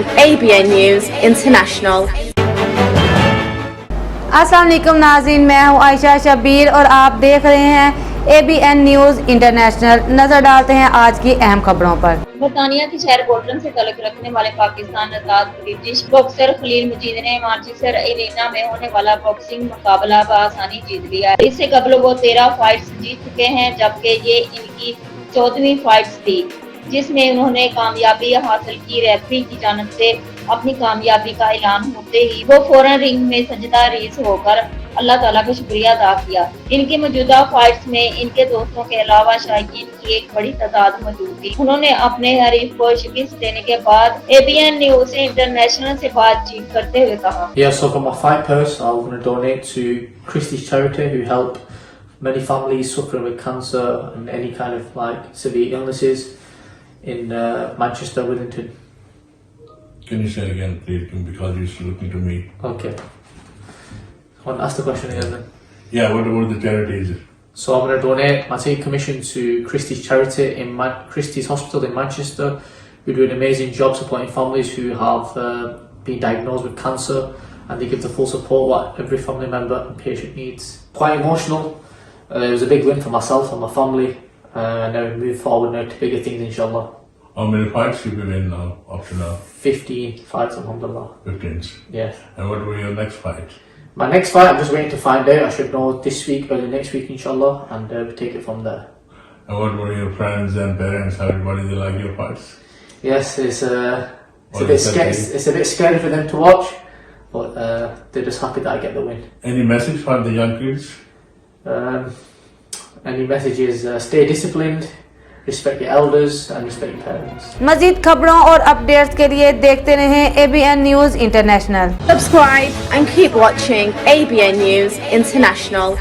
ABN News International। अस्सलाम वालेकुम नाज़रीन, मैं हूँ आयशा शबीर और आप देख रहे हैं ABN न्यूज़ इंटरनेशनल। नजर डालते हैं आज की अहम खबरों पर। बरतानिया के शहर बोल्टन से तल्लुक़ रखने वाले पाकिस्तान आजाद ब्रिटिश बॉक्सर खलील मजीद ने मैनचेस्टर एरेना में होने वाला बॉक्सिंग मुकाबला बआसानी जीत लिया। इससे कबल वो 13 फाइट्स जीत चुके हैं, जबकि ये इनकी 14वीं फाइट्स थी जिसमें उन्होंने कामयाबी हासिल की। रेफरी की जानिब से अपनी कामयाबी का ऐलान होते ही वो फौरन रिंग में सजदा रेज़ होकर अल्लाह ताला का शुक्रिया अदा किया। इनकी मौजूदा फाइट्स में इनके दोस्तों के अलावा शायकीन की एक बड़ी तादाद मौजूद थी। उन्होंने अपने हरीफ को शिकस्त देने के बाद ABN न्यूज़ इंटरनेशनल से बातचीत करते हुए कहा, Yeah, so for my fight purse, I'm going to donate to Christie's Charity, who help many families suffering with cancer and any kind of like severe illnesses in Manchester, Withington. Can you say again, please, because you're looking to me? Okay. Want to ask the question again then? Yeah, what the charity is? So I'm going to donate my take commission to Christie's Charity in Christie's Hospital in Manchester, who do an amazing job supporting families who have been diagnosed with cancer, and they give the full support what every family member and patient needs. Quite emotional. It was a big win for myself and my family, and now we move forward now to bigger things, inshallah. How many fights you've been in now, up to now? 15 fights, alhamdulillah. 15. Yes. And what will be your next fight? My next fight, I'm just waiting to find out. I should know this week, early next week, inshallah, and we'll take it from there. And what were your friends and parents? How everybody they like your fights? Yes, it's a bit scary. It's a bit scary for them to watch, but they're just happy that I get the win. Any message for the young kids? Any message is stay disciplined, respect your elders, and respect your parents. मजीद खबरों और updates के लिए देखते रहें ABN news international. Subscribe and keep watching ABN News International।